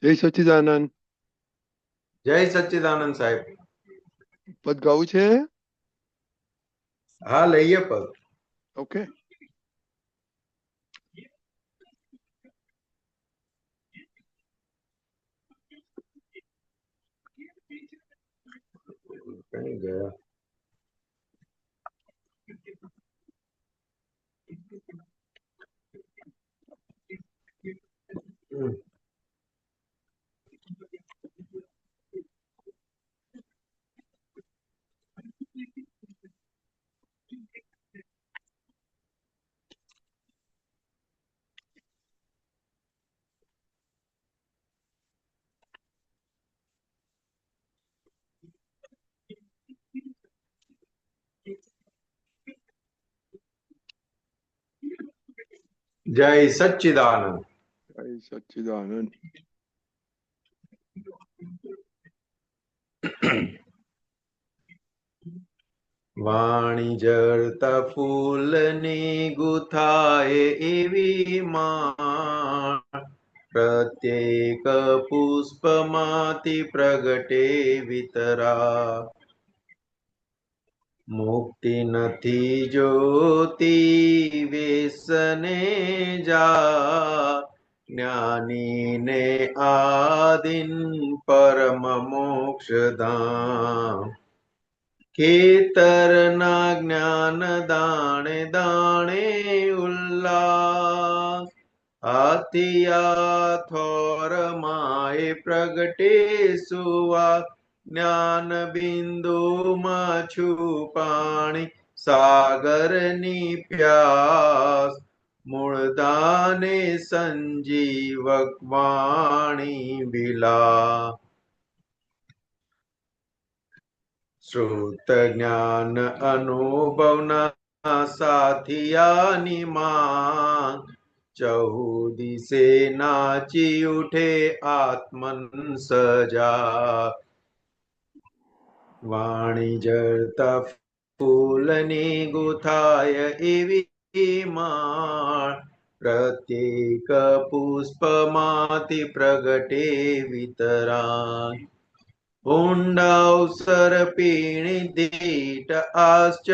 જય સચ્ચિદાનંદ. જય સચ્ચિદાનંદ સાહેબ. પદ ગાવું છે? હા, લઈએ પદ. ઓકે. કઈ ગયા? જય સચ્ચિદાનંદ. જય સચ્ચિદાનંદ. વાણી જળતા ફૂલની ગુથાએ એવી માં, પ્રત્યેક પુષ્પમાંથી પ્રગટે વિતરા. મુક્તિ નથી જોતી વેસને જા, જ્ઞાનીને આદિન પરમ મોક્ષધામ. ખેતરના જ્ઞાન દાણે દાણે ઉલ્લાસ, હાથિયા થોર માએ પ્રગટે સુવા. જ્ઞાન બિંદુમાં છુપાણી સાગરની પ્યાસ, મૂળદાને સંજીવક વાણી વિલા. શ્રુત જ્ઞાન અનુભવના સાથિયાની માંગ, ચૌદિસે નાચી ઉઠે આત્મન સજા. વાણી જળતા ફૂલની ગુથાય એવી માળ, प्रत्येक पुष्पमाति प्रगटे वितराय ऊंडावसर पीणी दीट आश्चर्यकार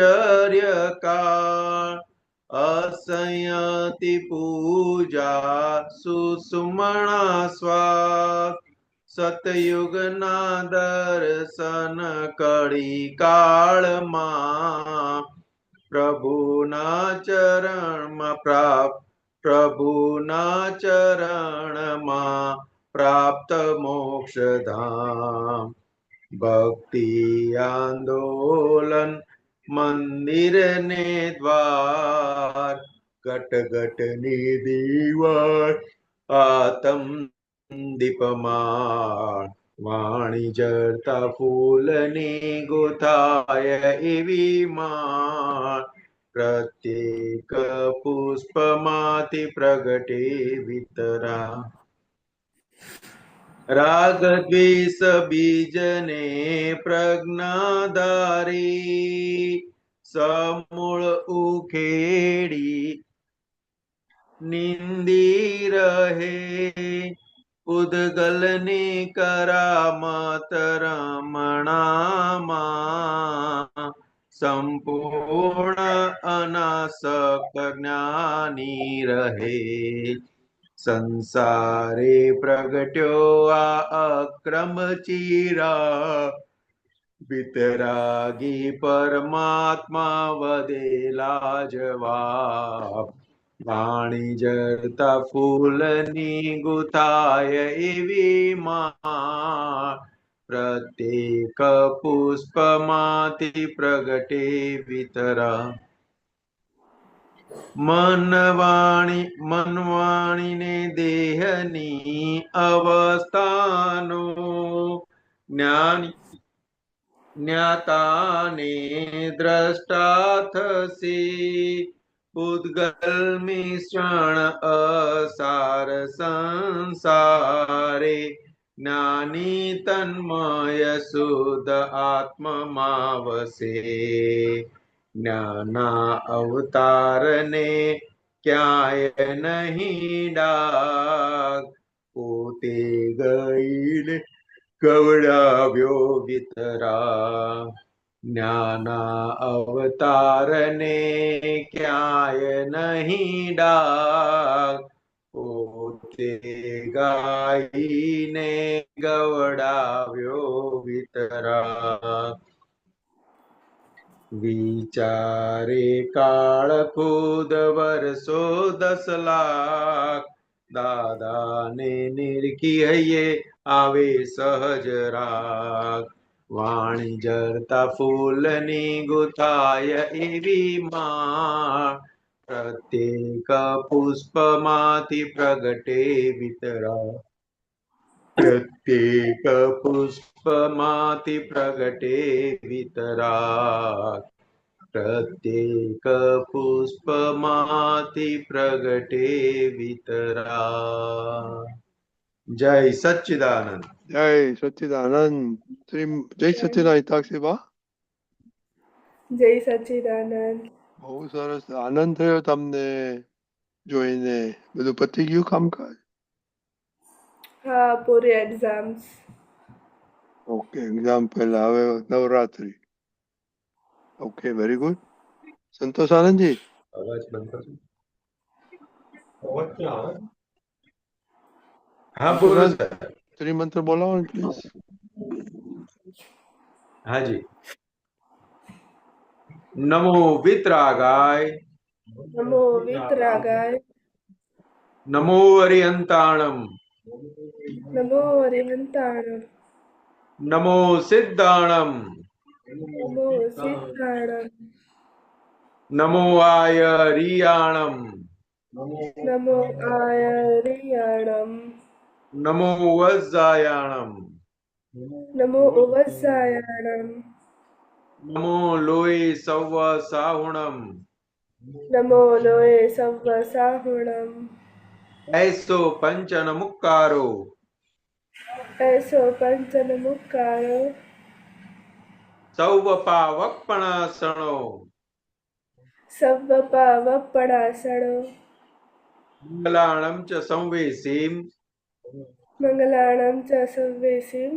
असंयति पूजा सुसुमणा स्वास सतयुगना दर्शन कड़ी काळમાં પ્રભુના ચરણમાં પ્રભુના ચરણમાં પ્રાપ્ત મોક્ષધામ ભક્તિ આંદોલન મંદિર ને દ્વાર ઘટ ઘટની દીવાર આતમ દીપમાળ વાણી જરતા ફૂલની ગોથાય એવી માળ પ્રત્યેક પુષ્પમાંથી પ્રગટે વિતરા રાગ દ્વેષ બીજને પ્રજ્ઞાધારી સમૂળ ઉખેડી નિંદી રહે ઉદગલની કરામત રમણામાં સંપૂર્ણ અનાસક્ત જ્ઞાની રહે સંસારે પ્રગટ્યો આ અક્રમ ચીરા વિતરાગી પરમાત્મા વધેલા જવાબ વાણી જરતા ફૂલની ગુથાય એવી માં પ્રત્યેક પુષ્પમાંથી પ્રગટે વિતરા મનવાણીને દેહની અવસ્થાનો જ્ઞાતાને દ્રષ્ટા થશે ઉદ્ગલ મિશ્રણ અસાર સંસારે જ્ઞાની તન્મય શુદ્ધ આત્મમાં વસે જ્ઞાના અવતારને ક્યાંય નહીં ડાગ પોતે ગઈને ગવડાવ્યો વિતરા જ્ઞાના અવતારને ક્યાંય નહીં ડાગ પોતે ગાઈને ગવડાવ્યો વિતરા વિચારે કાળ ખુદ વર્ષો 10 લાખ દાદાને નિરખી હૈયે આવે સહજ રાગ વાણી જરતા ફૂલની ગુથાય એવી માં પ્રત્યેક પુષ્પમાંથી પ્રગટે વિતરા પ્રત્યેક પુષ્પમાંથી પ્રગટે વિતરા પ્રત્યેક પુષ્પમાંથી પ્રગટે વિતરા જય સચ્ચિદાનંદ જય સચ્ચિદાનંદ જય સચ્ચિદાનંદ હિતાક્ષીબા જય સચ્ચિદાનંદ બહુ સરસ આનંદ થયો તમને જોઈને બધું પતી ગયું કામકાજ હા પૂરી એક્ઝામ્સ ઓકે એક્ઝામ પહેલા હવે નવરાત્રી ઓકે વેરી ગુડ સંતોષ આનંદજી અવાજ બંધ કરજો અવાજ ક્યાં આવે હા બોલો સાહેબ ત્રિમંત્ર બોલાવો ને પ્લીઝ હાજી નમો વિતરાગાય નમો વિતરાગાય નમો અરિહંતાણમ નમો અરિહંતાણમ નમો સિદ્ધાણમ નમો સિદ્ધાણમ નમો આયરિયાણમ નમો આયરિયાણમ નમો વજ્જાયાણમ નમો ઉવસ્સાયાણમ નમો લોય સૌવ સાહુણમ નમો લોય સવ્વ સાહુણમ ऐसो पंचन मुक्कारो એસો પંચન મુક્કારો સૌવ પાવપણાસણો સવ્વ પાવપણાસણો मङ्गलाणं च संवेशीं मङ्गलाणां च संवेशीं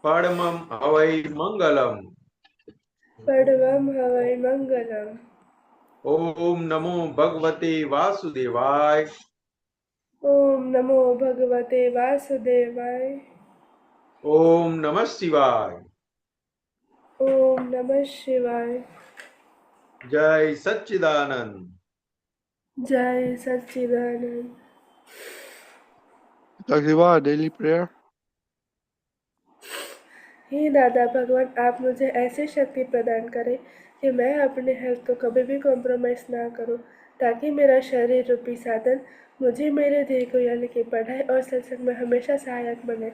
परमं हवै मङ्गलम्। परमं हवै मङ्गलम्। ॐ नमो भगवते वासुदेवाय। ॐ नमो भगवते वासुदेवाय। ॐ नमः शिवाय। ॐ नमः शिवाय। जय सच्चिदानंद। जय सच्चिदानंद। Takriban daily prayer. हे दादा भगवान, आप मुझे ऐसी शक्ति प्रदान करें कि मैं अपने हेल्थ को कभी भी कॉम्प्रोमाइज़ ना करूं, ताकि मेरा शरीर रूपी साधन मुझे मेरे ध्येय को यानी कि पढ़ाई और सत्संग में हमेशा सहायक बने।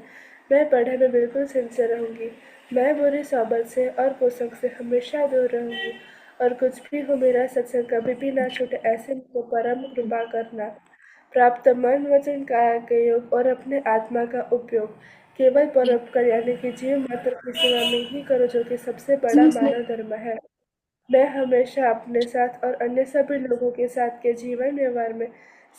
मैं पढ़ाई में बिल्कुल सिंसियर रहूंगी। मैं बुरी सोबत से और कुसंग से हमेशा दूर रहूंगी, और कुछ भी हो मेरा सत्संग कभी भी ना छूटे, ऐसे मुझको परम कृपा करना। प्राप्त मन वचन काया के योग और अपने आत्मा का उपयोग केवल परोपकार यानी कि जीव मात्र की सेवा में ही करो, जो कि सबसे बड़ा मानव धर्म है। मैं हमेशा अपने साथ और अन्य सभी लोगों के साथ के जीवन व्यवहार में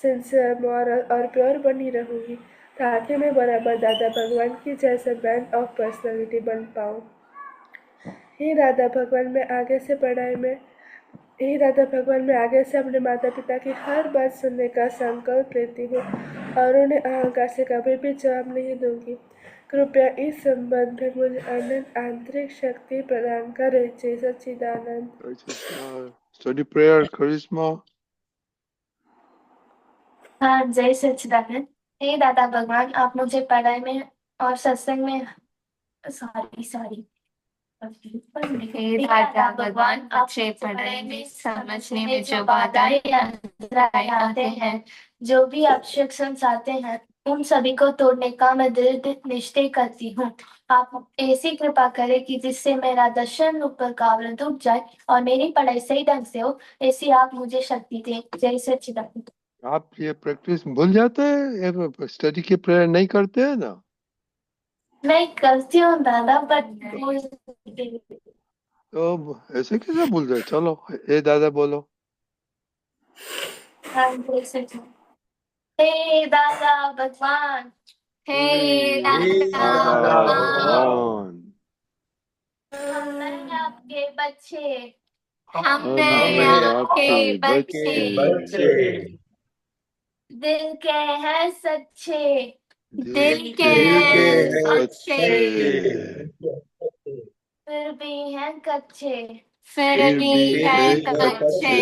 सिंसियर, मॉरल और प्योर बनी रहूंगी, ताकि मैं बराबर दादा भगवान की जैसे बैंड ऑफ पर्सनालिटी बन पाऊँ। हे दादा भगवान, मैं आगे से पढ़ाई में हे दादा भगवान, मैं आगे से अपने माता पिता की हर बात सुनने का संकल्प लेती हूँ और उन्हें अहंकार से कभी भी जवाब नहीं दूंगी। कृपया इस संबंध में मुझे अनंत आंतरिक शक्ति प्रदान करें। जय सच्चिदानंद। Study prayer, charisma. हाँ, जय सच्चिदानंद। हे दादा भगवान, आप मुझे पढ़ाई में और सत्संग में सॉरी सॉरी हे दादा भगवान, आपसे पढ़ाई में समझने में जो बाधाएं आते हैं, जो भी ऑब्जेक्शंस आते हैं, उन सभी को तोड़ने का मैं दृढ़ निश्चय करती हूँ। आप ऐसी कृपा करें कि जिससे मेरा दर्शन रूप पर कावड़ उठ जाए और मेरी पढ़ाई सही ढंग से हो, ऐसी आप मुझे शक्ति दें। जय सच्चिदानंद। आप ये प्रैक्टिस भूल जाते हैं, स्टडी की प्रेयर नहीं करते हैं ना? मैं करती हूँ दादा, बट तो ऐसे कैसे भूल जाए? चलो, हे दादा बोलो। हे दादा भगवान, हे दादा दादा भगवान, भगवान, हम हैं आपके बच्चे, हम हैं हैं आपके आपके बच्चे, बच्चे, दिल के हैं सच्चे, दिल के दिल के हैं हैं सच्चे, फिर भी हैं कच्चे, फिर भी हैं कच्चे, कच्चे,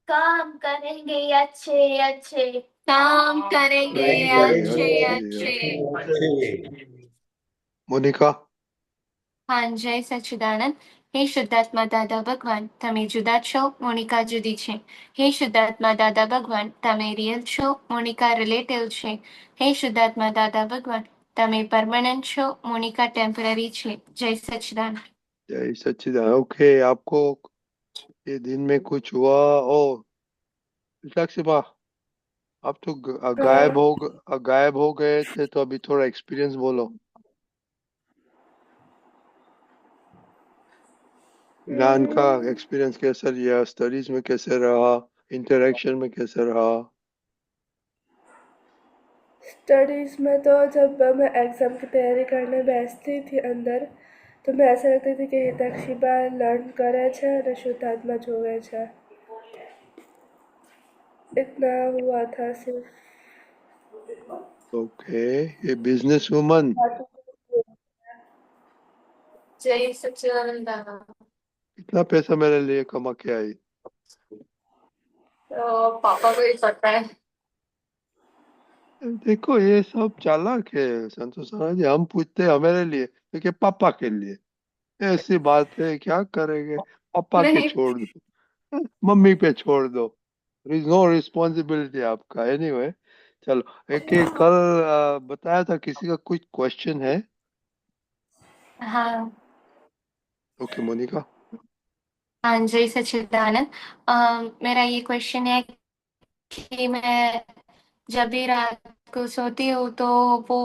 काम करेंगे अच्छे अच्छे, काम करेंगे करेंगे अच्छे अच्छे अच्छे। मोनिका। हाँ, જય સચ્ચિદાનંદ। હે શુદ્ધાત્મા દાદા ભગવાન, તમે જુદા છો, મોનિકા જુદી છે। હે શુદ્ધાત્મા દાદા ભગવાન, તમે રિયલ છો, મોનિકા રિલેટિવ છે। હે શુદ્ધાત્મા દાદા ભગવાન, તમે પરમાનન્ટ છો, મોનિકા ટેમ્પરરી છે। જય સચ્ચિદાનંદ। जय सच्चिदानंद। ओके, आपको ये दिन में कुछ हुआ? ओ साक्षी बा, आप तो गायब हो गए थे, तो अभी थोड़ा एक्सपीरियंस बोलो। ज्ञान का एक्सपीरियंस कैसा रहा, स्टडीज में कैसे रहा, इंटरेक्शन में कैसे रहा? स्टडीज़ में तो जब मैं एग्ज़ाम की तैयारी करने बैठती थी अंदर, तो मैं ऐसा लगती थी कि हिताक्षीबा लर्न करे छे અને શુદ્ધાત્મા જોવે છે। इतना हुआ था सिर्फ। ओके, ये बिजनेस वुमन जय सच्चिदानंद दादा। कितना पैसा मेरे लिए कमा के आई? पापा को ही पता है। देखो, ये सब चालाक है संतोष सर जी। हम पूछते हैं हमारे लिए, तो क्या पापा के लिए? ऐसी बात है, क्या करेंगे? पापा के नहीं, छोड़ दो, मम्मी पे छोड़ दो। इज नो रिस्पॉन्सिबिलिटी आपका। एनीवे, चलो। एक कल बताया था, किसी का कुछ क्वेश्चन है? हाँ ओके मोनिका। हाँ, जय सच्चिदानंद। मेरा ये क्वेश्चन है कि मैं जब भी रात को सोती हूँ तो वो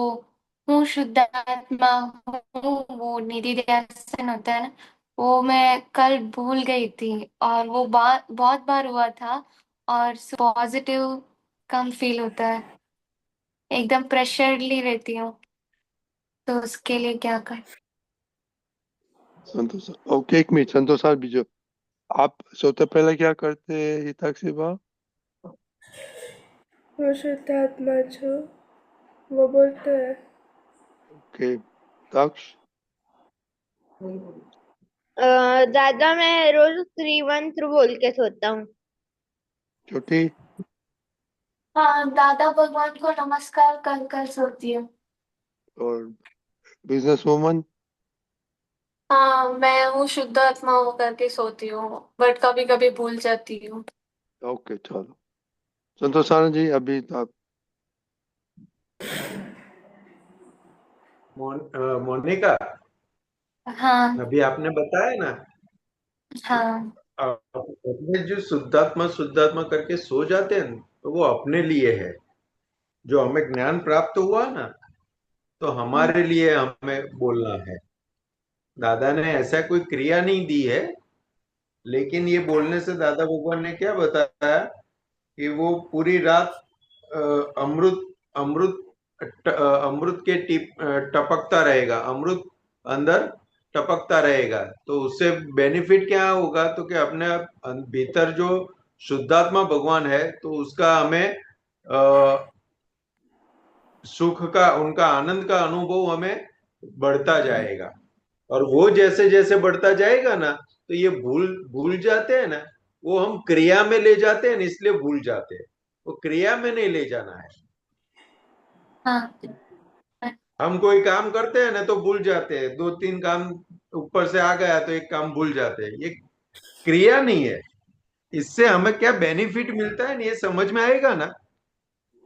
हूँ शुद्ध आत्मा हूँ, वो निधि ध्यान होता है ना, वो मैं कल भूल गई थी, और वो बात बहुत बार हुआ था। और पॉजिटिव कम फील होता है, एकदम प्रेशरली रहती हूँ, तो उसके लिए क्या कर। संतोष सर, ओके, एक मिनट संतोष सर, बीजो आप सोते पहले क्या करते हैं हिताक्षी बा? वो शुद्ध आत्मा छो, वो बोलते हैं। ओके, दक्ष? दादा मैं रोज त्रिमंत्र बोल के सोता हूँ। छोटी? हाँ, दादा भगवान को नमस्कार कर कर सोती हूँ। और बिजनेस वूमन? हाँ, मैं हूँ शुद्ध आत्मा हो करके सोती हूँ, बट कभी कभी भूल जाती हूँ। ओके, चलो संतोष सर जी, अभी आप। मोनिका, हाँ। अभी आपने बताया ना, हाँ। अपने जो शुद्धात्मा करके सो जाते हैं ना, तो वो अपने लिए है। जो हमें ज्ञान प्राप्त हुआ ना, तो हमारे लिए हमें बोलना है। दादा ने ऐसा कोई क्रिया नहीं दी है, लेकिन ये बोलने से दादा भगवान ने क्या बताया कि वो पूरी रात अ, अमृत अमृत अमृत के टपकता रहेगा, अमृत अंदर टपकता रहेगा। तो उससे बेनिफिट क्या होगा, तो कि अपने भीतर जो शुद्धात्मा भगवान है, तो उसका हमें सुख का, उनका आनंद का अनुभव हमें बढ़ता जाएगा। और वो जैसे जैसे बढ़ता जाएगा ना, तो ये भूल भूल जाते हैं ना, वो हम क्रिया में ले जाते हैं ना, इसलिए भूल जाते हैं। वो क्रिया में नहीं ले जाना है। हाँ। हम कोई काम करते हैं ना, तो भूल जाते हैं, दो तीन काम ऊपर से आ गया तो एक काम भूल जाते हैं। ये क्रिया नहीं है। इससे हमें क्या बेनिफिट मिलता है ना, ये समझ में आएगा ना,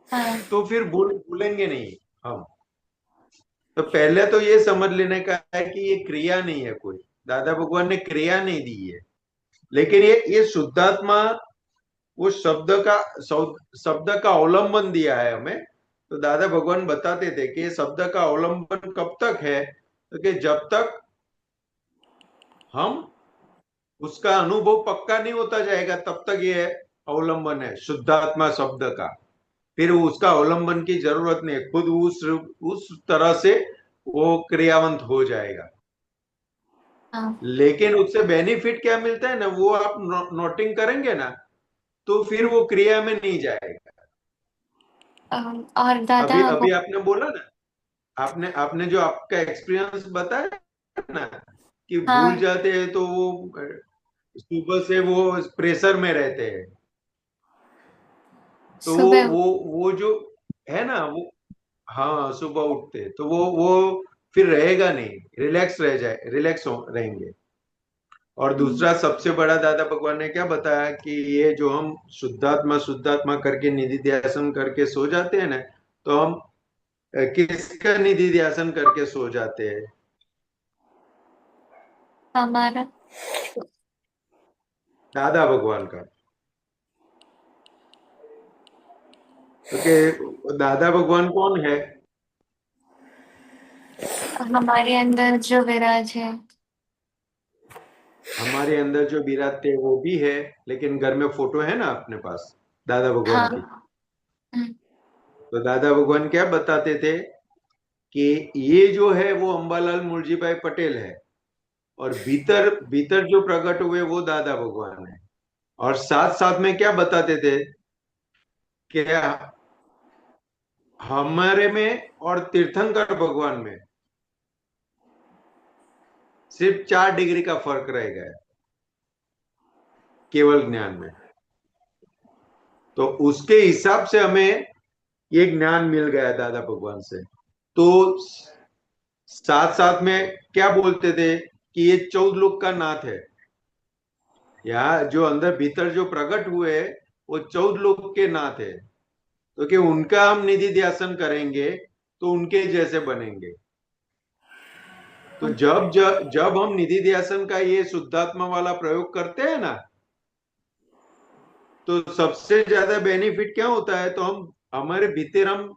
हाँ। तो फिर भूलेंगे नहीं हम। तो पहले तो ये समझ लेने का है कि ये क्रिया नहीं है कोई। दादा भगवान ने क्रिया नहीं दी है, लेकिन ये शुद्धात्मा, वो शब्द का अवलंबन दिया है हमें। तो दादा भगवान बताते थे कि ये शब्द का अवलंबन कब तक है, तो कि जब तक हम उसका अनुभव पक्का नहीं होता जाएगा, तब तक ये अवलंबन है शुद्धात्मा शब्द का। फिर उसका अवलंबन की जरूरत नहीं है, खुद उस तरह से वो क्रियावंत हो जाएगा। हाँ। लेकिन उससे बेनिफिट क्या मिलता है ना, वो आप नोटिंग करेंगे ना, तो फिर वो क्रिया में नहीं जाएगा। और दादा अभी वो। अभी आपने बोला ना, आपने आपने जो आपका एक्सपीरियंस बताया ना, कि भूल हाँ। जाते हैं, तो वो सुबह से वो प्रेशर में रहते हैं। तो सुबह। वो जो है ना, वो, हाँ, सुबह उठते तो वो फिर रहेगा नहीं, रिलैक्स हो रहेंगे। और दूसरा सबसे बड़ा दादा भगवान ने क्या बताया कि ये जो हम शुद्धात्मा शुद्धात्मा करके निधि ध्यासन करके सो जाते हैं ना, तो हम किसका निधि ध्यासन करके सो जाते हैं? हमारा। दादा भगवान का। क्योंकि दादा भगवान कौन है? हमारे अंदर जो विराज है। हमारे अंदर जो विराजते हैं वो भी है, लेकिन घर में फोटो है ना अपने पास दादा भगवान हाँ। की। तो दादा भगवान क्या बताते थे कि ये जो है वो अंबालाल मुर्जी भाई पटेल है, और भीतर भीतर जो प्रकट हुए वो दादा भगवान है। और साथ साथ में क्या बताते थे कि हमारे में और तीर्थंकर भगवान में सिर्फ 4 डिग्री का फर्क रह गया, केवल ज्ञान में। तो उसके हिसाब से हमें ये ज्ञान मिल गया दादा भगवान से। तो साथ साथ में क्या बोलते थे कि ये 14 लोक का नाथ है। यहाँ जो अंदर भीतर जो प्रकट हुए, वो 14 लोक के नाथ है। तो कि उनका हम निधि ध्यासन करेंगे, तो उनके जैसे बनेंगे। तो जब हम निधि ध्यासन का ये शुद्धात्मा वाला प्रयोग करते हैं ना, तो सबसे ज्यादा बेनिफिट क्या होता है, तो हम हमारे भीतर हम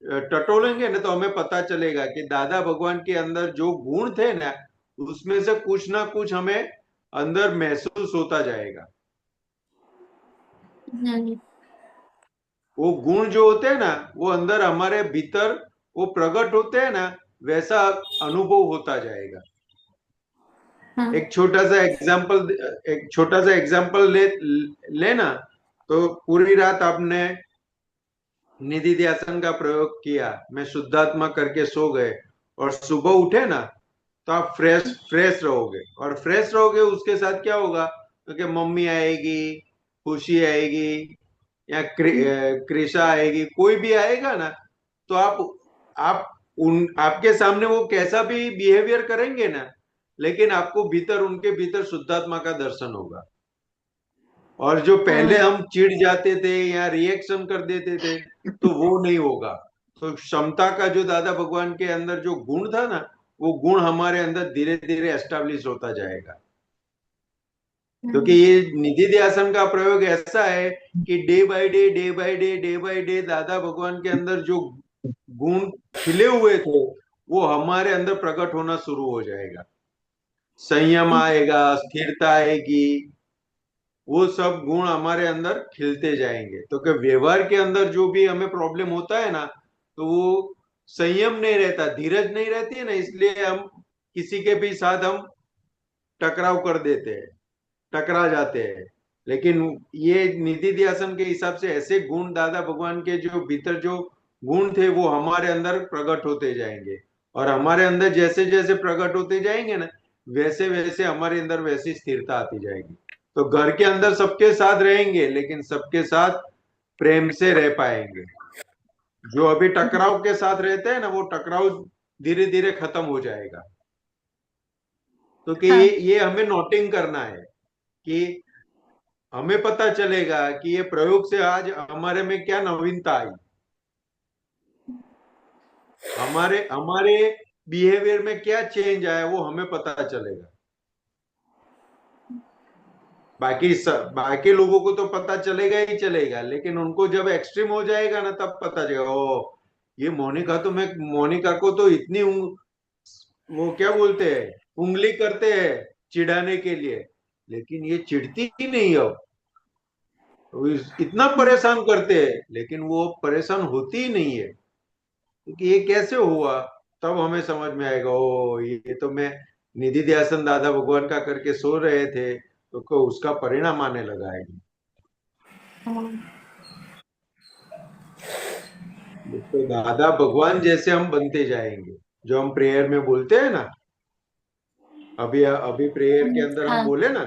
टटोलेंगे ना, तो हमें पता चलेगा कि दादा भगवान के अंदर जो गुण थे ना, उसमें से कुछ ना कुछ हमें अंदर महसूस होता जाएगा। हम्म, वो गुण जो होते हैं ना, वो अंदर हमारे भीतर वो प्रकट होते हैं ना, वैसा अनुभव होता जाएगा। हाँ, एक छोटा सा एग्जाम्पल लेना। तो पूरी रात आपने निधि ध्यान का प्रयोग किया, मैं शुद्धात्मा करके सो गए, और सुबह उठे ना, तो आप फ्रेश फ्रेश रहोगे। और फ्रेश रहोगे, उसके साथ क्या होगा? क्योंकि मम्मी आएगी, खुशी आएगी, या कृषा आएगी, कोई भी आएगा ना, तो आप आपके सामने वो कैसा भी बिहेवियर करेंगे ना, लेकिन आपको भीतर, उनके भीतर शुद्धात्मा का दर्शन होगा। और जो पहले हाँ, हम चिढ़ जाते थे या रिएक्शन कर देते थे, तो वो नहीं होगा। तो क्षमता का जो दादा भगवान के अंदर जो गुण था ना, वो गुण हमारे अंदर धीरे धीरे एस्टेब्लिश होता जाएगा। क्योंकि हम्म, ये निधि ध्यान का प्रयोग ऐसा है कि day by day, day by day, day by day दादा भगवान के अंदर जो गुण खिले हुए थे, वो हमारे अंदर प्रकट होना शुरू हो जाएगा। संयम आएगा, स्थिरता आएगी, वो सब गुण हमारे अंदर खिलते जाएंगे। तो कि व्यवहार के अंदर जो भी हमें प्रॉब्लम होता है ना, तो वो संयम नहीं रहता, धीरज नहीं रहती है ना, इसलिए हम किसी के भी साथ हम टकराव कर देते हैं, टकरा जाते हैं। लेकिन ये निधि ध्यान के हिसाब से ऐसे गुण दादा भगवान के जो भीतर जो गुण थे, वो हमारे अंदर प्रकट होते जाएंगे। और हमारे अंदर जैसे जैसे प्रकट होते जाएंगे ना, वैसे वैसे हमारे अंदर वैसी स्थिरता आती जाएगी। तो घर के अंदर सबके साथ रहेंगे, लेकिन सबके साथ प्रेम से रह पाएंगे। जो अभी टकराव के साथ रहते हैं ना, वो टकराव धीरे धीरे खत्म हो जाएगा। तो कि हाँ, ये हमें नोटिंग करना है कि हमें पता चलेगा कि ये प्रयोग से आज हमारे में क्या नवीनता आई, हमारे हमारे बिहेवियर में क्या चेंज आया, वो हमें पता चलेगा। बाकी लोगों को तो पता चलेगा ही चलेगा, लेकिन उनको जब एक्सट्रीम हो जाएगा ना, तब पता चलेगा, ओ ये मोनिका, तो मैं मोनिका को तो इतनी वो क्या बोलते हैं, उंगली करते हैं चिढ़ाने के लिए, लेकिन ये चिढ़ती ही नहीं अब। वो इतना परेशान करते हैं, लेकिन वो परेशान होती ही नहीं है। क्योंकि ये कैसे हुआ, तब हमें समझ में आएगा, ओ ये तो मैं निधि ध्यान दादा भगवान का करके सो रहे थे, तो उसका परिणाम आने लगा है। हाँ, तो दादा भगवान जैसे हम बनते जाएंगे, जो हम प्रेयर में बोलते हैं ना, अभी अभी प्रेयर के अंदर हम हाँ, बोले ना,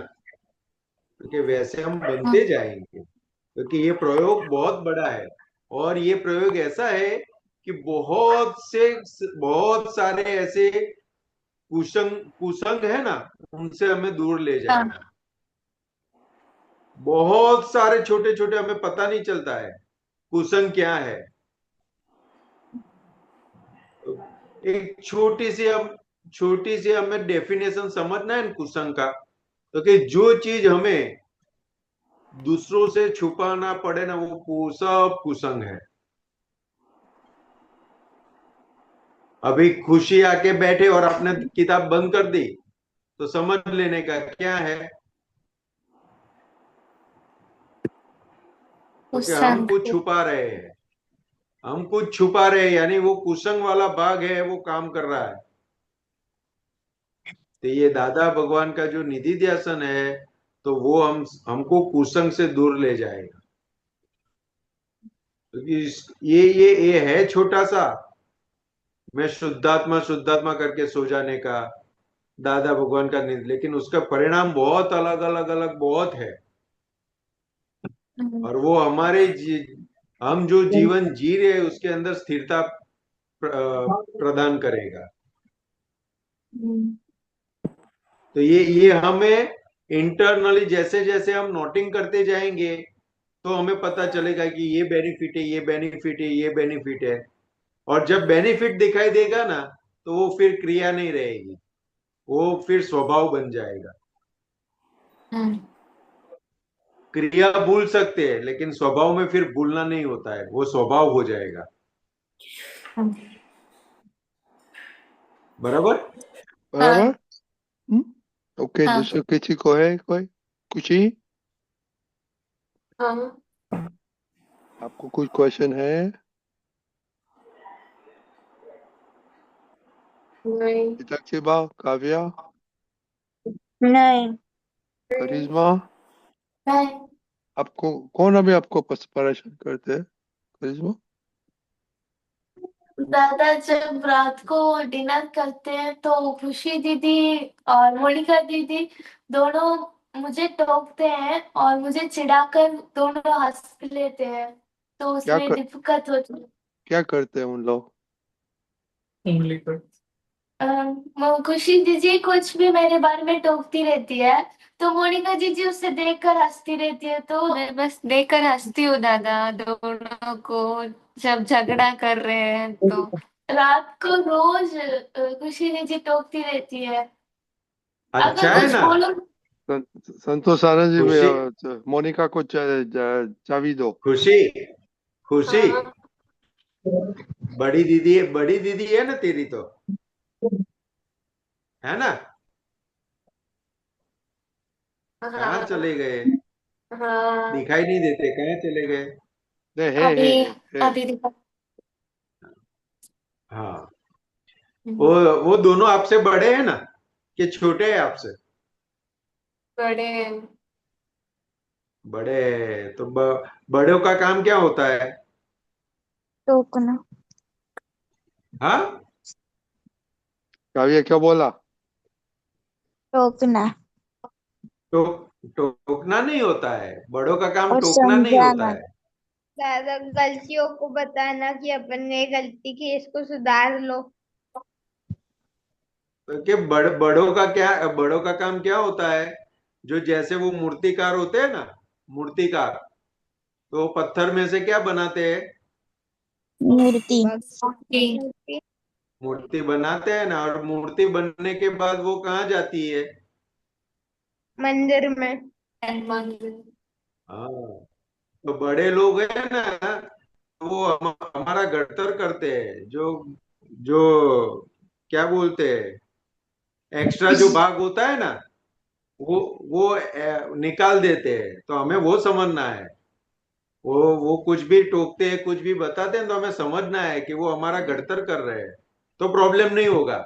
कि वैसे हम हाँ, बनते जाएंगे। क्योंकि ये प्रयोग बहुत बड़ा है, और ये प्रयोग ऐसा है कि बहुत सारे ऐसे कुसंग कुसंग है ना, उनसे हमें दूर ले हाँ, जाएगा। बहुत सारे छोटे छोटे, हमें पता नहीं चलता है कुसंग क्या है। एक छोटी सी हमें डेफिनेशन समझना है कुसंग का। तो कि जो चीज हमें दूसरों से छुपाना पड़े ना, वो सब कुसंग है। अभी खुशी आके बैठे और आपने किताब बंद कर दी, तो समझ लेने का क्या है, तो कि हम कुसंग, कुछ छुपा रहे हैं, हम कुछ छुपा रहे हैं, यानी वो कुसंग वाला भाग है, वो काम कर रहा है। तो ये दादा भगवान का जो निधि ध्यान है, तो वो हमको कुसंग से दूर ले जाएगा। क्योंकि ये है छोटा सा, मैं शुद्धात्मा शुद्धात्मा करके सो जाने का दादा भगवान का निधि, लेकिन उसका परिणाम बहुत अलग अलग अलग बहुत है। और वो हम जो जीवन जी रहे हैं, उसके अंदर स्थिरता प्रदान करेगा। तो ये हमें इंटरनली जैसे जैसे हम नोटिंग करते जाएंगे, तो हमें पता चलेगा कि ये बेनिफिट है, ये बेनिफिट है, ये बेनिफिट है। और जब बेनिफिट दिखाई देगा ना, तो वो फिर क्रिया नहीं रहेगी, वो फिर स्वभाव बन जाएगा। क्रिया भूल सकते हैं, लेकिन स्वभाव में फिर भूलना नहीं होता है, वो स्वभाव हो जाएगा। बराबर। बराबर। हाँ, ओके, हाँ, दूसरे किसी को है कोई खुशी? हाँ, आपको कुछ क्वेश्चन है? नहीं। हिताक्षी, काव्या, नहीं। करिश्मा, नहीं आपको कौन अभी आपको परेशान करते हैं? करिश्मा, दादा, जब रात को डिनर करते हैं तो खुशी दीदी और मोनिका दीदी दोनों मुझे टोकते हैं और मुझे चिढ़ाकर दोनों हंस लेते हैं, तो क्या उसमें कर, दिक्कत होती है। क्या करते हैं उन लोग? खुशी दीदी कुछ भी मेरे बारे में टोकती रहती है, तो मोनिका दीदी उसे देखकर हंसती रहती है, तो मैं बस देखकर हंसती हूँ दादा दोनों को जब झगड़ा कर रहे हैं तो। रात को रोज खुशी दीदी टोकती रहती है, अच्छा अगर है कुछ ना। बोलो। संतोष आनंद जी खुशी, में मोनिका को चाबी दो। खुशी, खुशी, हाँ। बड़ी दीदी है ना तेरी तो, है ना। कहाँ हाँ। चले गए? हाँ। दिखाई नहीं देते, कहाँ चले गए? नहीं, अभी है। अभी दिखा। हाँ, वो दोनों आपसे बड़े हैं ना, कि छोटे हैं आपसे? बड़े। बड़े हैं, तो बड़ों का काम क्या होता है? टोकना। हाँ, काव्या क्या बोला? टोकना टोकना नहीं होता है, बड़ों का काम और टोकना नहीं होता समझाना। है। दादा, गलतियों को बताना कि अपन ने गलती की, इसको सुधार लो। तो कि बड़ों का काम क्या होता है? जो जैसे वो मूर्तिकार होते हैं ना, मूर्तिकार, तो वो पत्थर में से क्या बनाते हैं? मूर्ति। ओके। मूर्ति। मूर्ति बनाते हैं ना, और मूर्ति बनने के बाद वो कहाँ जाती है? मंदिर में। हाँ, तो बड़े लोग हैं ना, वो हमारा गढ़तर करते हैं, जो जो क्या बोलते हैं, एक्स्ट्रा जो भाग होता है ना, वो निकाल देते हैं, तो हमें वो समझना है। वो कुछ भी टोकते हैं, कुछ भी बताते हैं, तो हमें समझना है कि वो हमारा गढ़तर कर रहे हैं, तो प्रॉब्लम नहीं होगा।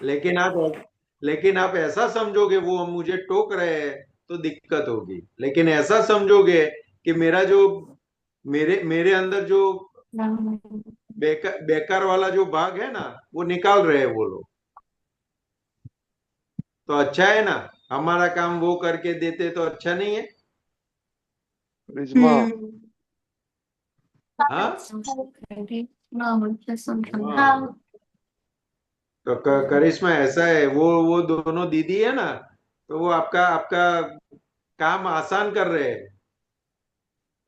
लेकिन आप लेकिन आप ऐसा समझोगे वो मुझे टोक रहे हैं, तो दिक्कत होगी। लेकिन ऐसा समझोगे कि मेरा जो मेरे मेरे अंदर जो बेकार वाला जो भाग है ना, वो निकाल रहे हैं वो लोग, तो अच्छा है ना। हमारा काम वो करके देते तो अच्छा नहीं है? करिश्मा, हाँ, हाँ। हाँ। तो करिश्मा ऐसा है, वो दोनों दीदी है ना, तो वो आपका आपका काम आसान कर रहे हैं।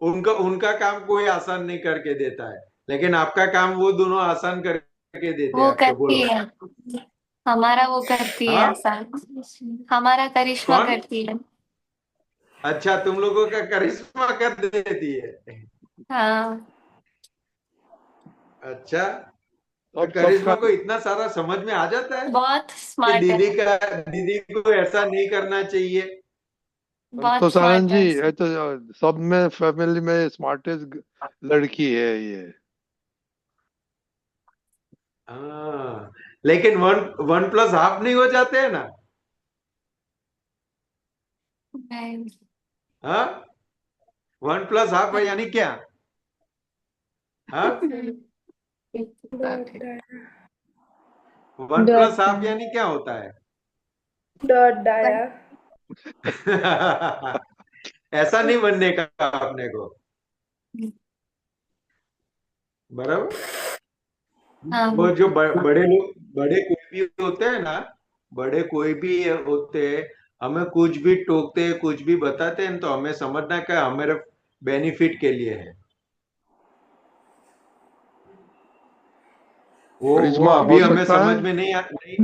उनका उनका काम कोई आसान नहीं करके देता है, लेकिन आपका काम वो दोनों आसान करके देते हैं वो आपके। करती बोलो। है, हमारा वो करती है हाँ, आसान, हमारा करिश्मा कौन? करती है। अच्छा, तुम लोगों का करिश्मा कर देती है। हाँ। अच्छा, तो अब सबका करिश्मा को इतना सारा समझ में आ जाता है बहुत कि स्मार्ट है। दीदी को ऐसा नहीं करना चाहिए। बहुत संतोष आनंद स्मार्ट जी, है। ये तो सब में फैमिली में स्मार्टेस्ट लड़की है ये। हाँ, लेकिन वन वन प्लस हाफ नहीं हो जाते हैं ना? नहीं। हाँ, वन प्लस हाफ यानी क्या? हाँ, डॉट डाया। वन डॉट प्लस हाफ डाला। यानी क्या होता है? डॉट डाया। ऐसा नहीं बनने का अपने को, बराबर। हाँ। वो जो बड़े लोग, बड़े कोई भी होते हैं ना, बड़े कोई भी होते हैं, हमें कुछ भी टोकते हैं, कुछ भी बताते हैं, तो हमें समझना क्या हमारे बेनिफिट के लिए है। वो करिश्मा, अभी हो हमें सकता समझ है। में नहीं, अभी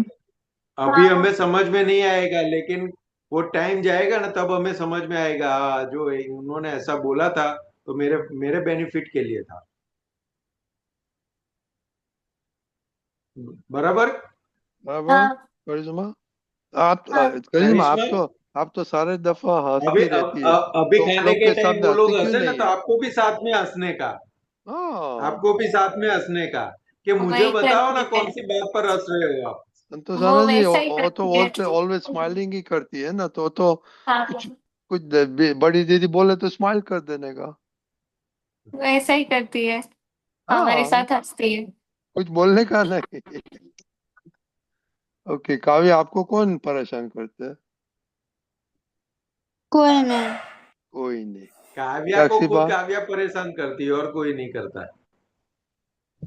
हाँ। हमें समझ में नहीं आएगा, लेकिन वो टाइम जाएगा ना, तब हमें समझ में आएगा। जो उन्होंने ऐसा बोला था, तो मेरे मेरे बेनिफिट के लिए था, बराबर। बराबर। हाँ। करिश्मा, आप हाँ। करिश्मा, करिश्मा, आप तो सारे दफा अभी हंसती रहती है, अभी तो खाने लोग के के टाइम सामने वो हंसती लोग क्यों हंसे ना, नहीं तो है? आपको भी साथ में हंसने का, हाँ, आपको भी साथ में हंसने का, कि मुझे वही बताओ ना करती है, कौन सी बात पर हंस रहे हो आप। वो संतोषाना जी, वैसा ही वो तो करती है। ऑलवेज स्माइलिंग ही करती है ना, तो हाँ, कुछ कुछ बड़ी दीदी बोले तो स्माइल कर देने का। वैसा ही करती है, हमारे हाँ, साथ हंसती है। कुछ बोलने का नहीं। ओके काव्य, आपको कौन परेशान करते हैं? कोई नहीं। कोई नहीं। काव्या को साक्षी खुद बा, काव्या परेशान करती है, और कोई नहीं करता।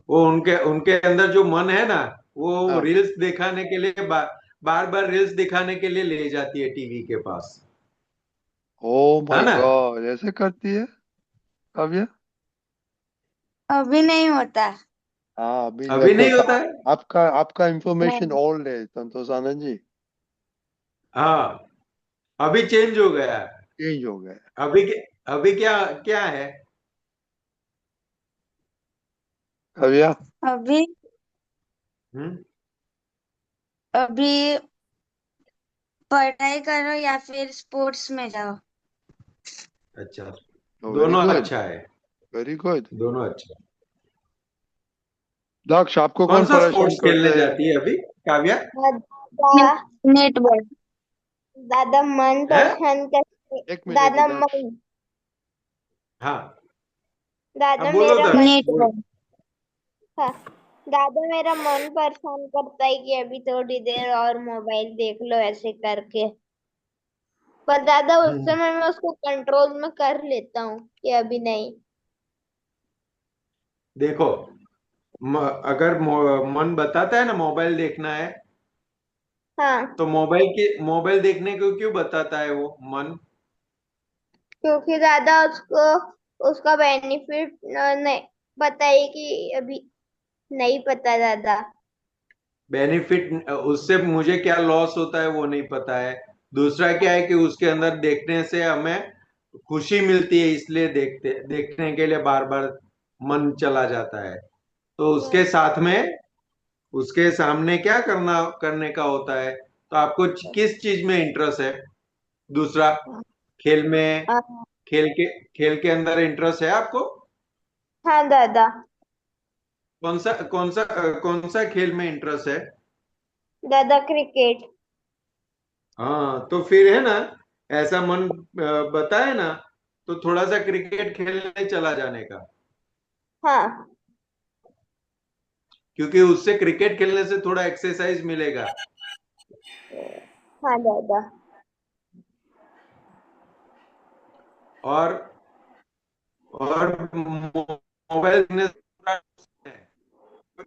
वो उनके उनके अंदर जो मन है ना, वो हाँ। रील्स दिखाने के लिए बार बार रील्स दिखाने के लिए ले जाती है टीवी के पास, ओ है माय ना। गॉड, ऐसे करती है काव्य? अभी नहीं होता। हाँ, अभी अभी देखो नहीं होता है। आपका आपका इंफॉर्मेशन नहीं। ओल्ड है संतोष आनंद जी, हाँ, अभी चेंज हो गया है। चेंज हो गया है। अभी अभी क्या क्या है। काव्या, अभी हम्म। अभी पढ़ाई करो या फिर स्पोर्ट्स में जाओ। अच्छा, वेरी दोनों गुड, अच्छा है, वेरी गुड। दोनों अच्छा है। दक्ष, आपको कौन कौन सा परेशान स्पोर्ट्स खेलने करते हैं? जाती है अभी काव्या? दादा नेटबॉल। दादा मन है। पसंद करते। एक मिनट दादा दक्ष। मन हाँ। हाँ, दादा बोलो मेरा दक्ष, मन बोलो। नेटबॉल। हाँ, दादा मेरा मन परेशान करता है कि अभी थोड़ी देर और मोबाइल देख लो ऐसे करके। पर दादा उस हम्म। समय मैं उसको कंट्रोल में कर लेता हूँ कि अभी नहीं। देखो, अगर मन बताता है ना मोबाइल देखना है, हाँ, तो मोबाइल देखने को क्यों बताता है वो मन? क्योंकि दादा उसको उसका बेनिफिट नहीं पता है कि अभी नहीं पता दादा। बेनिफिट उससे मुझे क्या लॉस होता है वो नहीं पता है। दूसरा क्या है कि उसके अंदर देखने से हमें खुशी मिलती है, इसलिए देखने के लिए बार बार मन चला जाता है। तो उसके साथ में, उसके सामने क्या करने का होता है, तो आपको किस चीज में इंटरेस्ट है? दूसरा, खेल में, हाँ खेल के खेल के अंदर इंटरेस्ट है आपको? हाँ दादा। कौन सा खेल में इंटरेस्ट है? दादा क्रिकेट। हाँ, तो फिर है ना, ऐसा मन बताए ना, तो थोड़ा सा क्रिकेट खेलने चला जाने का। हाँ क्योंकि उससे, क्रिकेट खेलने से थोड़ा एक्सरसाइज मिलेगा। हाँ दादा। और मोबाइल देखने से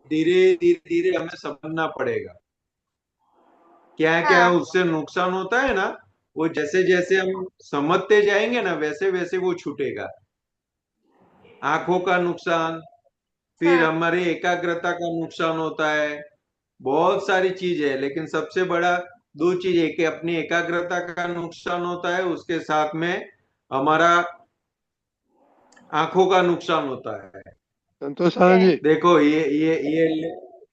धीरे धीरे धीरे हमें समझना पड़ेगा क्या क्या हाँ उससे नुकसान होता है ना। वो जैसे जैसे हम समझते जाएंगे ना, वैसे वैसे वो छूटेगा। आंखों का नुकसान, फिर हाँ हमारी एकाग्रता का नुकसान होता है। बहुत सारी चीज है, लेकिन सबसे बड़ा दो चीज है कि अपनी एकाग्रता का नुकसान होता है, उसके साथ में हमारा आंखों का नुकसान होता है। संतोष आनंद जी, देखो, ये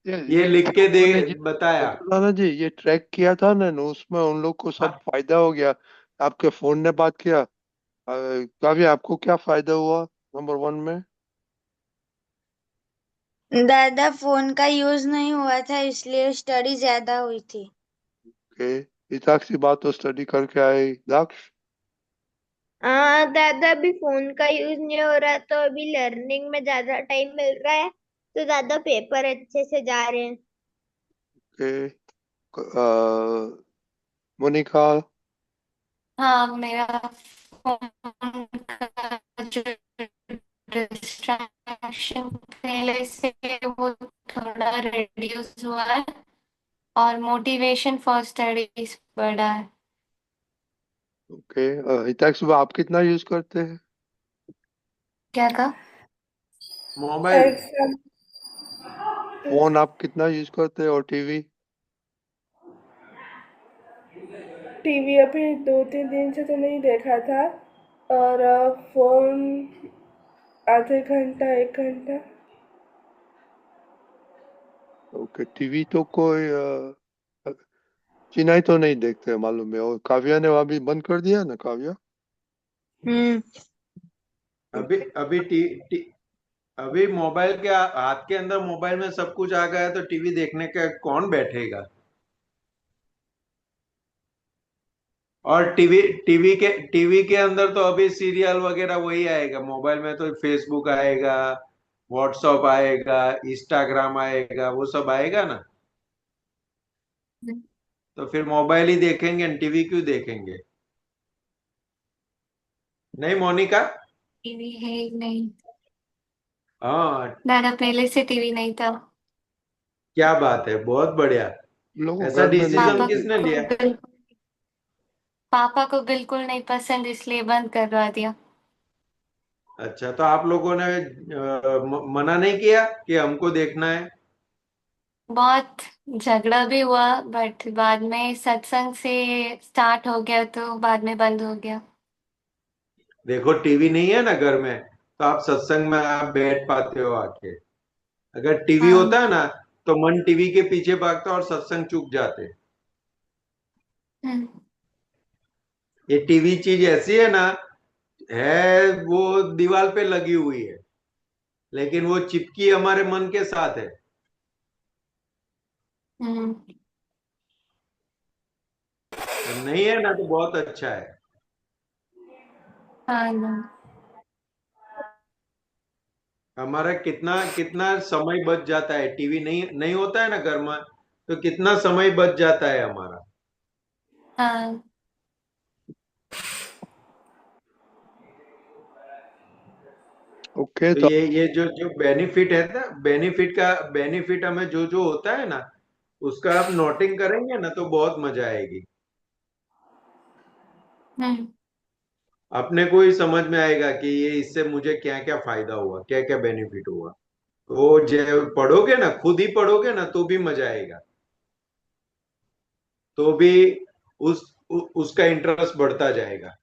ये लिख के दे आपने बताया। संतोष आनंद जी, ये ट्रैक किया था ना, उसमें उन लोग को सब हाँ, फायदा हो गया। आपके फोन ने बात किया, काव्य आपको क्या फायदा हुआ नंबर वन में? दादा फोन का यूज नहीं हुआ था इसलिए स्टडी ज्यादा हुई थी। ओके, हिताक सी बात तो स्टडी करके आए दक्ष। हाँ दादा, अभी फोन का यूज नहीं हो रहा तो अभी लर्निंग में ज्यादा टाइम मिल रहा है, तो दादा पेपर अच्छे से जा रहे हैं। ओके, मोनिका। हाँ, मेरा फोन का जो डिस्ट्रैक्शन पहले से वो थोड़ा रिड्यूस हुआ है, और मोटिवेशन फॉर स्टडीज बढ़ा है। ओके, हिताक सुबह आप कितना यूज करते हैं? क्या कहा? मोबाइल। एग्जाम। फोन आप कितना यूज करते हैं, और टीवी? टीवी अभी 2-3 दिन से तो नहीं देखा था, और फोन आधे घंटा 1 घंटा। ओके, टीवी तो कोई चिनाई तो नहीं देखते मालूम है। और काव्या ने वहां भी बंद कर दिया ना, काव्या। अभी अभी टी, टी, अभी मोबाइल के हाथ के अंदर मोबाइल में सब कुछ आ गया है, तो टीवी देखने का कौन बैठेगा। और टीवी के अंदर तो अभी सीरियल वगैरह वही आएगा। मोबाइल में तो फेसबुक आएगा, व्हाट्सअप आएगा, इंस्टाग्राम आएगा, वो सब आएगा ना। तो फिर मोबाइल ही देखेंगे, टीवी क्यों देखेंगे। नहीं मोनिका। टीवी है ही नहीं। हाँ। दादा पहले से टीवी नहीं था। क्या बात है, बहुत बढ़िया। लोगों ऐसा घर में नहीं डिसीजन पापा होते। किसने को लिया। बिल्कुल पापा को बिल्कुल नहीं पसंद, इसलिए बंद करवा दिया। अच्छा, तो आप लोगों ने मना नहीं किया कि हमको देखना है। बहुत झगड़ा भी हुआ, बट बाद में सत्संग से स्टार्ट हो गया तो बाद में बंद हो गया। देखो टीवी नहीं है ना घर में, तो आप सत्संग में आप बैठ पाते हो आके। अगर टीवी हाँ। होता है ना, तो मन टीवी के पीछे भागता और सत्संग चूक जाते। हम्म। ये टीवी चीज ऐसी है ना, है वो दीवार पे लगी हुई है, लेकिन वो चिपकी हमारे मन के साथ है। हम्म। तो नहीं है ना, तो बहुत अच्छा है। हाँ ना। हमारा कितना कितना समय बच जाता है, टीवी नहीं नहीं होता है ना घर में, तो कितना समय बच जाता है हमारा। हाँ। ओके तो तो ये जो जो बेनिफिट है ना, बेनिफिट हमें जो जो होता है ना, उसका आप नोटिंग करेंगे ना, तो बहुत मजा आएगी। हम्म। अपने को ही समझ में आएगा कि ये इससे मुझे क्या क्या फायदा हुआ, क्या क्या बेनिफिट हुआ। तो जो पढ़ोगे ना, खुद ही पढ़ोगे ना, तो भी मजा आएगा। तो भी उसका इंटरेस्ट बढ़ता जाएगा।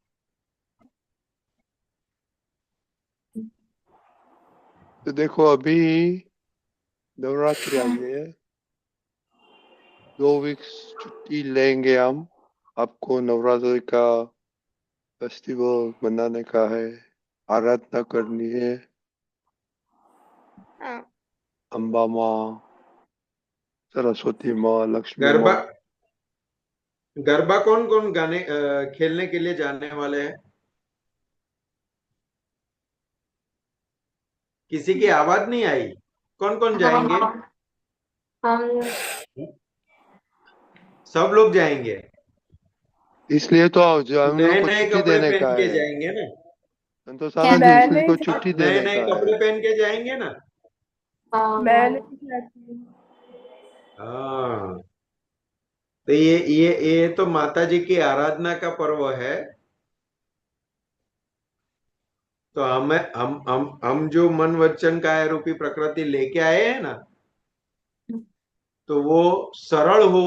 तो देखो अभी नवरात्रि आ हम्म। गई है। 2 वीक्स छुट्टी लेंगे हम। आपको नवरात्रि का फेस्टिवल मनाने का है, आराधना करनी है हाँ। अम्बा माँ, सरस्वती माँ, लक्ष्मी गरबा माँ। गरबा कौन कौन गाने खेलने के लिए जाने वाले हैं। किसी की आवाज नहीं आई। कौन कौन जाएंगे। हम हम सब लोग जाएंगे। इसलिए तो हम लोग नए को नए छुट्टी कपड़े देने पहन का के है। जाएंगे ना। संतोष क्या। आनंद जी, मैं इसलिए नहीं को जा- छुट्टी नए देने नए का है। कपड़े पहन के जाएंगे ना। मैं नहीं जाती हूँ। हाँ। तो ये तो माता जी की आराधना का पर्व है। तो हम जो मन वचन काया रूपी प्रकृति लेके आए हैं ना, तो वो सरल हो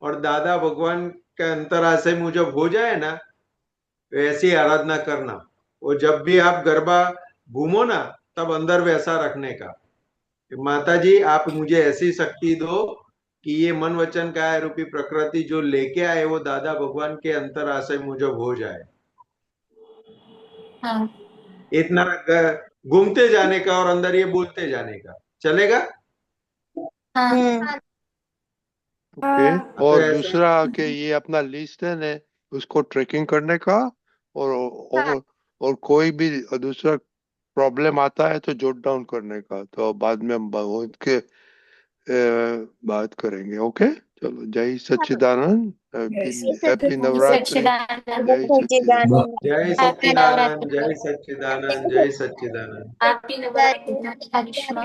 और दादा भगवान के अंतराशय मुजब हो जाए ना, तो ऐसी आराधना करना। वो जब भी आप गरबा घूमो ना, तब अंदर वैसा रखने का कि माता जी आप मुझे ऐसी शक्ति दो कि ये मन वचन काया रूपी प्रकृति जो लेके आए वो दादा भगवान के अंतराशय मुजब हो जाए। हाँ। इतना घूमते जाने का और अंदर ये बोलते जाने का चलेगा। हाँ। हम्म। ओके। हाँ। तो और ऐसा दूसरा कि ये अपना लिस्ट है ने, उसको ट्रैकिंग करने का। हाँ। और कोई भी दूसरा प्रॉब्लम आता है तो जॉट डाउन करने का। तो बाद में हम बहुत के बात करेंगे। ओके, चलो जय हाँ। सच्चिदानंद। ये हैप्पी सच्चिदानंद। नवरात्रि। जय सच्चिदानंद। जय हैप्पी सच्चिदानंद, नवरात्रि। जय सच्चिदानंद, जय सच्चिदानंद। हैप्पी नवरात्रि करिश्मा।